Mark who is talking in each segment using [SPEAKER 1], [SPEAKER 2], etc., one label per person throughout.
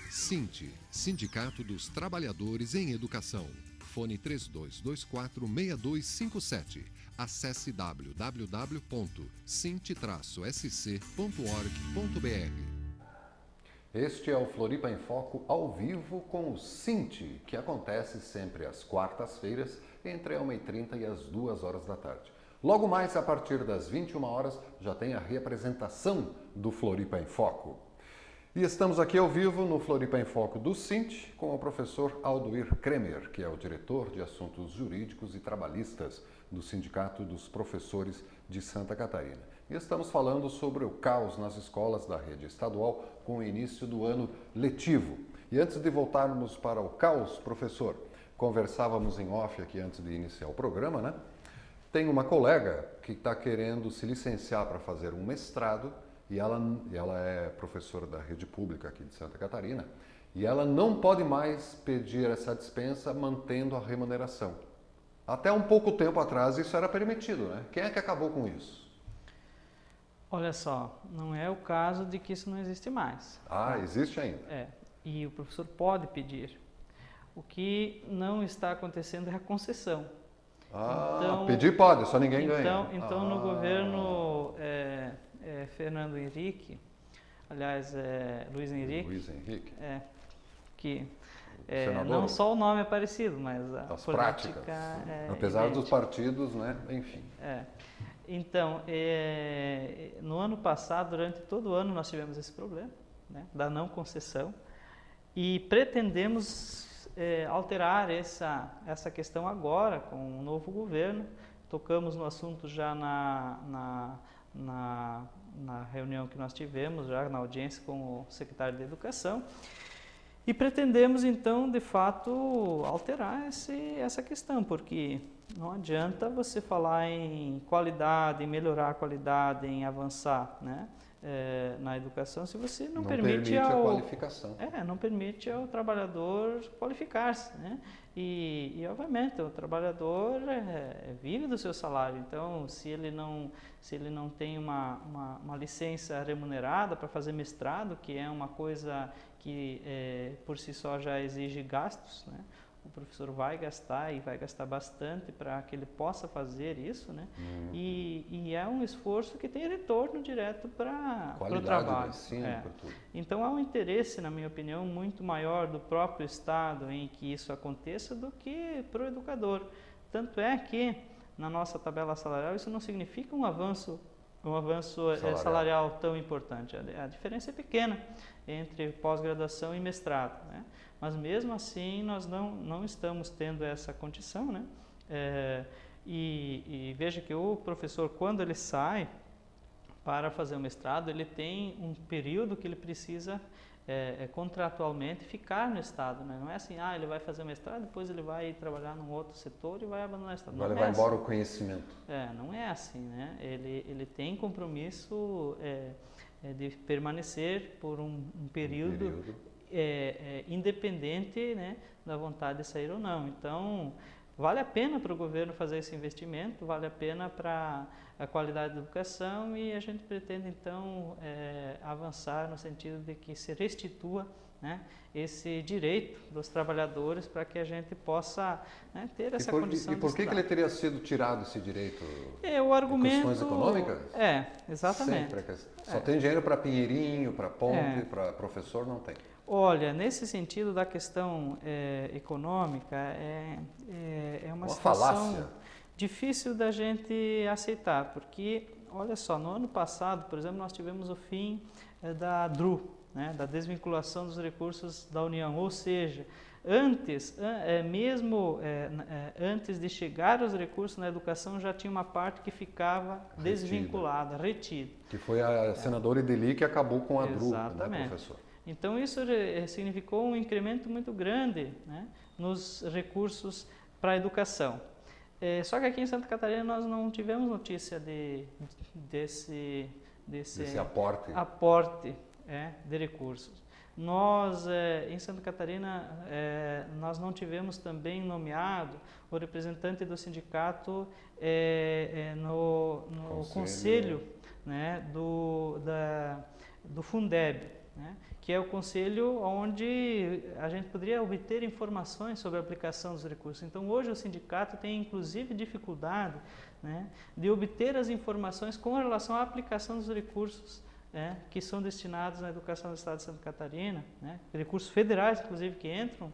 [SPEAKER 1] SINT, Sindicato dos Trabalhadores em Educação. Fone 3224-6257. Acesse www.sint-sc.org.br.
[SPEAKER 2] Este é o Floripa em Foco ao vivo com o SINT, que acontece sempre às quartas-feiras, entre a 1h30 e as 2 horas da tarde. Logo mais, a partir das 21 horas, já tem a representação do Floripa em Foco. E estamos aqui ao vivo no Floripa em Foco do SINT com o professor Aldoir Kremer, que é o diretor de Assuntos Jurídicos e Trabalhistas do Sindicato dos Professores de Santa Catarina. E estamos falando sobre o caos nas escolas da rede estadual com o início do ano letivo. E antes de voltarmos para o caos, professor, conversávamos em off aqui antes de iniciar o programa, né? Tem uma colega que está querendo se licenciar para fazer um mestrado e ela é professora da rede pública aqui de Santa Catarina e ela não pode mais pedir essa dispensa mantendo a remuneração. Até um pouco tempo atrás isso era permitido, né? Quem é que acabou com isso?
[SPEAKER 3] Olha só, não é o caso de que isso não existe mais.
[SPEAKER 2] Ah, existe ainda?
[SPEAKER 3] É, e o professor pode pedir. O que não está acontecendo é a concessão.
[SPEAKER 2] Ah,
[SPEAKER 3] então,
[SPEAKER 2] pedir pode, só ninguém ganha.
[SPEAKER 3] Então no governo Fernando Henrique, aliás, Luiz Henrique, que não só o nome é parecido, mas a
[SPEAKER 2] práticas, apesar dos partidos, né? Enfim.
[SPEAKER 3] Então, no ano passado, durante todo o ano, nós tivemos esse problema, né, da não concessão e pretendemos alterar essa questão agora com o novo governo. Tocamos no assunto já na reunião que nós tivemos, já na audiência com o secretário de Educação. E pretendemos, então, de fato, alterar essa questão, porque não adianta você falar em qualidade, em melhorar a qualidade, em avançar, né, na educação, se você não permite
[SPEAKER 2] a qualificação.
[SPEAKER 3] Não permite ao trabalhador qualificar-se, né? E, obviamente, o trabalhador vive do seu salário. Então, se ele não tem uma licença remunerada para fazer mestrado, que é uma coisa que por si só já exige gastos, né? O professor vai gastar e vai gastar bastante para que ele possa fazer isso, né? E é um esforço que tem retorno direto para o trabalho. Então há um interesse, na minha opinião, muito maior do próprio Estado em que isso aconteça do que para o educador. Tanto é que na nossa tabela salarial isso não significa um avanço salarial tão importante. A diferença é pequena entre pós-graduação e mestrado, né? Mas mesmo assim nós não estamos tendo essa condição, né? E veja que o professor, quando ele sai para fazer o mestrado, ele tem um período que ele precisa contratualmente ficar no Estado, né? Não é assim, ele vai fazer o mestrado, depois ele vai trabalhar num outro setor e vai abandonar o Estado.
[SPEAKER 2] Vai levar embora o conhecimento.
[SPEAKER 3] Não é assim, né? Ele tem compromisso de permanecer por um período independente, né, da vontade de sair ou não. Então, vale a pena para o governo fazer esse investimento, vale a pena para a qualidade da educação e a gente pretende, então, avançar no sentido de que se restitua, né, esse direito dos trabalhadores para que a gente possa, né, ter essa condição de
[SPEAKER 2] estudar. E por que ele teria sido tirado esse direito?
[SPEAKER 3] O argumento...
[SPEAKER 2] Questões econômicas?
[SPEAKER 3] Exatamente.
[SPEAKER 2] Sempre. Só tem dinheiro para Pinheirinho, para ponte, para professor não tem.
[SPEAKER 3] Olha, nesse sentido da questão econômica, é uma situação
[SPEAKER 2] falácia
[SPEAKER 3] difícil da gente aceitar, porque, olha só, no ano passado, por exemplo, nós tivemos o fim da DRU, né, da desvinculação dos recursos da União, ou seja, antes de chegar os recursos na educação, já tinha uma parte que ficava desvinculada, retida.
[SPEAKER 2] Que foi a senadora Ideli que acabou com a DRU, né, professor?
[SPEAKER 3] Então, isso significou um incremento muito grande, né, nos recursos para a educação. Só que aqui em Santa Catarina nós não tivemos notícia desse aporte de recursos. Nós, em Santa Catarina, nós não tivemos também nomeado o representante do sindicato no conselho, né, do Fundeb, né, que é o conselho onde a gente poderia obter informações sobre a aplicação dos recursos. Então, hoje o sindicato tem, inclusive, dificuldade, né, de obter as informações com relação à aplicação dos recursos que são destinados à educação do Estado de Santa Catarina, né, recursos federais, inclusive, que entram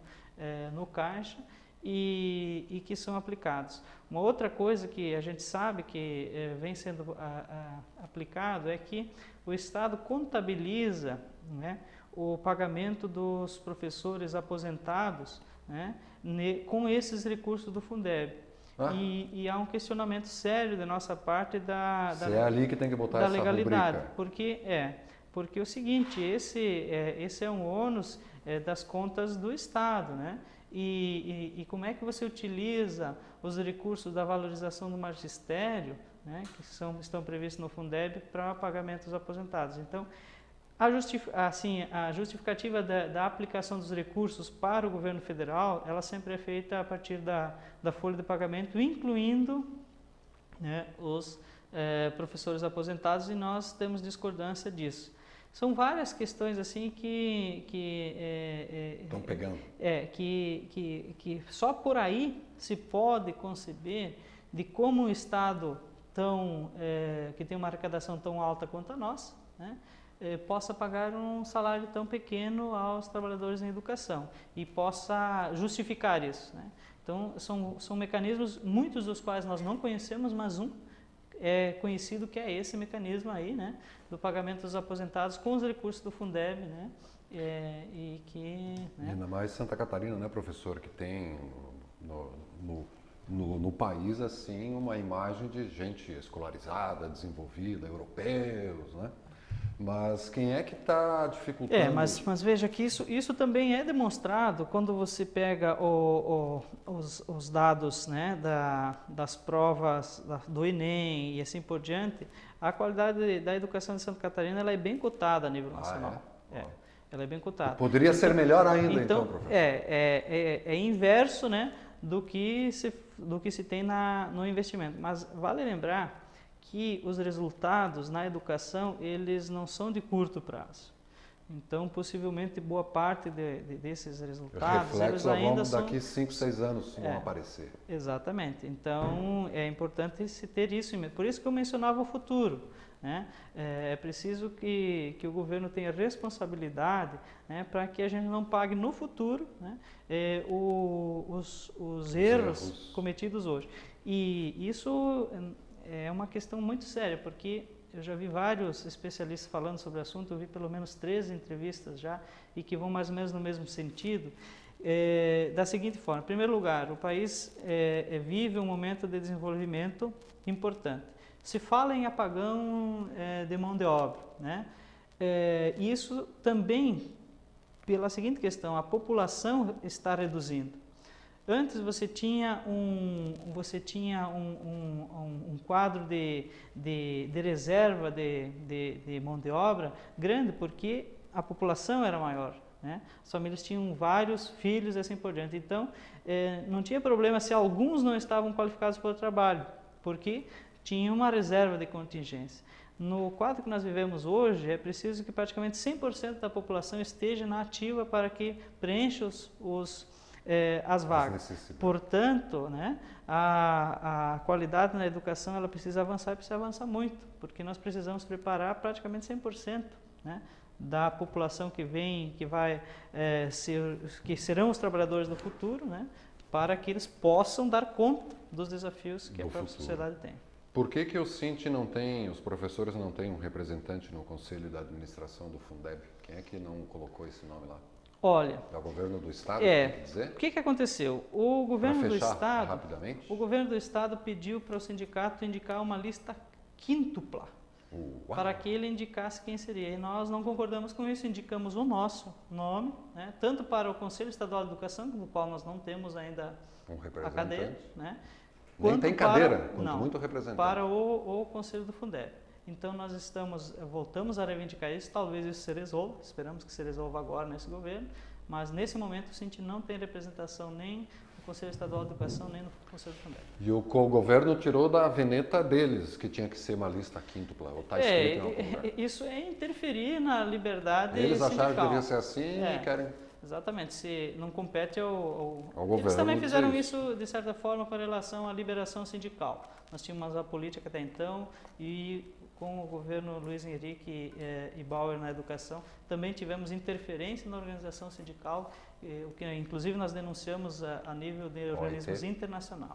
[SPEAKER 3] no Caixa e que são aplicados. Uma outra coisa que a gente sabe que vem sendo aplicado é que o Estado contabiliza, né, o pagamento dos professores aposentados, né, com esses recursos do Fundeb. E há um questionamento sério da nossa parte
[SPEAKER 2] é ali que tem que botar
[SPEAKER 3] da
[SPEAKER 2] essa
[SPEAKER 3] legalidade,
[SPEAKER 2] rubrica.
[SPEAKER 3] porque é o seguinte, esse é um ônus das contas do Estado, né? E como é que você utiliza os recursos da valorização do magistério, né, que estão previstos no Fundeb para pagamento dos aposentados? Então, a justificativa da aplicação dos recursos para o governo federal, ela sempre é feita a partir da folha de pagamento, incluindo, né, os professores aposentados, e nós temos discordância disso. São várias questões assim que
[SPEAKER 2] estão pegando.
[SPEAKER 3] Que só por aí se pode conceber de como um Estado que tem uma arrecadação tão alta quanto a nossa, né, possa pagar um salário tão pequeno aos trabalhadores em educação e possa justificar isso, né? Então, são mecanismos, muitos dos quais nós não conhecemos, mas um é conhecido, que é esse mecanismo aí, né, do pagamento dos aposentados com os recursos do Fundeb, né, né?
[SPEAKER 2] E ainda mais Santa Catarina, né, professor, que tem no país, assim, uma imagem de gente escolarizada, desenvolvida, europeus, né? Mas quem é que está dificultando?
[SPEAKER 3] Mas veja que isso também é demonstrado quando você pega os dados, né, das provas do Enem e assim por diante. A qualidade da educação de Santa Catarina, ela é bem cotada a nível nacional. Ela é bem cotada.
[SPEAKER 2] Poderia ser melhor ainda, então, professor?
[SPEAKER 3] É inverso, né, do que se tem no investimento. Mas vale lembrar que os resultados na educação, eles não são de curto prazo. Então, possivelmente, boa parte desses resultados, eles ainda são...
[SPEAKER 2] daqui 5, 6 anos vão aparecer.
[SPEAKER 3] Exatamente. Então, é importante se ter isso em mente. Por isso que eu mencionava o futuro, né? É preciso que o governo tenha responsabilidade, né, para que a gente não pague no futuro, né, os erros cometidos hoje. E isso é uma questão muito séria, porque eu já vi vários especialistas falando sobre o assunto, eu vi pelo menos 13 entrevistas já, e que vão mais ou menos no mesmo sentido, da seguinte forma. Em primeiro lugar, o país vive um momento de desenvolvimento importante. Se fala em apagão de mão de obra, né? Isso também pela seguinte questão: a população está reduzindo. Antes você tinha um quadro de reserva de mão de obra grande, porque a população era maior, né? As famílias tinham vários filhos e assim por diante. Então, não tinha problema se alguns não estavam qualificados para o trabalho, porque tinha uma reserva de contingência. No quadro que nós vivemos hoje, é preciso que praticamente 100% da população esteja na ativa para que preencha as vagas. Portanto, né, a qualidade na educação, ela precisa avançar e precisa avançar muito, porque nós precisamos preparar praticamente 100%, né, da população que serão os trabalhadores do futuro, né, para que eles possam dar conta dos desafios que a própria sociedade tem.
[SPEAKER 2] Por que o Cinti os professores não têm um representante no Conselho da Administração do Fundeb? Quem é que não colocou esse nome lá?
[SPEAKER 3] Olha,
[SPEAKER 2] é o governo do Estado, quer dizer?
[SPEAKER 3] O que aconteceu? O governo do Estado,
[SPEAKER 2] rapidamente,
[SPEAKER 3] o governo do Estado pediu para o sindicato indicar uma lista quíntupla, para que ele indicasse quem seria. E nós não concordamos com isso, indicamos o nosso nome, né, tanto para o Conselho Estadual de Educação, no qual nós não temos ainda a cadeira, né?
[SPEAKER 2] Nem tem cadeira, quanto muito representante.
[SPEAKER 3] Para o Conselho do Fundeb. Então nós voltamos a reivindicar isso, talvez isso se resolva, esperamos que se resolva agora nesse governo, mas nesse momento o Cinti não tem representação nem no Conselho Estadual de Educação, nem no Conselho Fundeb.
[SPEAKER 2] E o governo tirou da veneta deles, que tinha que ser uma lista quíntupla, ou está escrito em algum lugar.
[SPEAKER 3] Isso é interferir na liberdade
[SPEAKER 2] Eles
[SPEAKER 3] sindical.
[SPEAKER 2] acharam que devia ser assim e querem...
[SPEAKER 3] Exatamente, se não compete ao
[SPEAKER 2] governo.
[SPEAKER 3] Eles também fizeram isso, de certa forma, com relação à liberação sindical. Nós tínhamos a política até então e com o governo Luiz Henrique e Bauer na educação, também tivemos interferência na organização sindical, o que inclusive nós denunciamos a nível de organismos internacionais.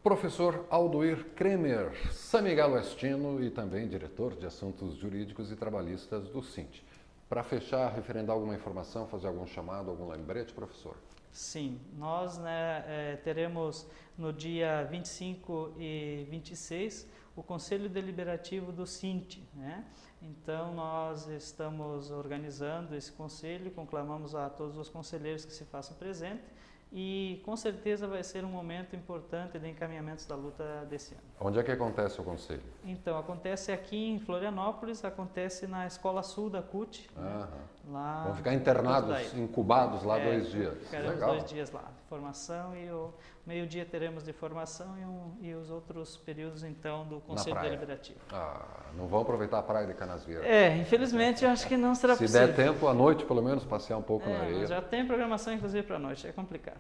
[SPEAKER 2] Professor Aldoir Kremer, São Miguel Oestino e também diretor de Assuntos Jurídicos e Trabalhistas do Cinti. Para fechar, referendar alguma informação, fazer algum chamado, algum lembrete, professor?
[SPEAKER 3] Sim, nós teremos no dia 25 e 26 o Conselho Deliberativo do Cinti, né? Então nós estamos organizando esse conselho, conclamamos a todos os conselheiros que se façam presentes e com certeza vai ser um momento importante de encaminhamentos da luta desse ano.
[SPEAKER 2] Onde é que acontece o conselho?
[SPEAKER 3] Então, acontece aqui em Florianópolis, acontece na Escola Sul da CUT. Né? Lá
[SPEAKER 2] vão ficar internados, incubados lá 2 dias.
[SPEAKER 3] Ficaremos
[SPEAKER 2] Legal.
[SPEAKER 3] 2 dias lá, de formação e o meio-dia teremos de formação e os outros períodos, então, do Conselho Deliberativo.
[SPEAKER 2] Não vão aproveitar a praia de Canasvieiras.
[SPEAKER 3] Infelizmente, eu acho que não será possível.
[SPEAKER 2] Se der tempo, à noite, pelo menos, passear um pouco na areia.
[SPEAKER 3] Já tem programação, inclusive, para a noite, é complicado.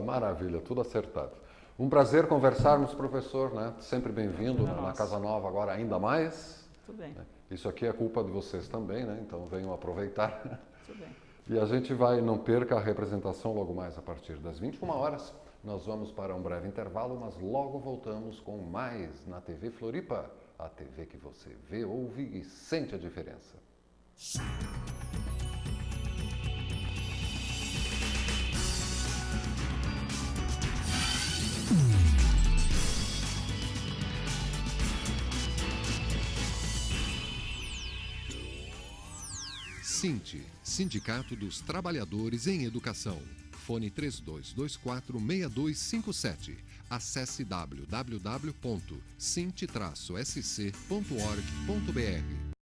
[SPEAKER 2] Maravilha, tudo acertado. Um prazer conversarmos, professor, né? Sempre bem-vindo na Casa Nova, agora ainda mais.
[SPEAKER 3] Tudo bem.
[SPEAKER 2] Isso aqui é culpa de vocês também, né? Então venham aproveitar.
[SPEAKER 3] Tudo bem.
[SPEAKER 2] E a gente não perca a representação logo mais a partir das 21 horas. Nós vamos para um breve intervalo, mas logo voltamos com mais na TV Floripa. A TV que você vê, ouve e sente a diferença.
[SPEAKER 1] Cinti, Sindicato dos Trabalhadores em Educação. Fone 3224-6257. Acesse www.cinti-sc.org.br.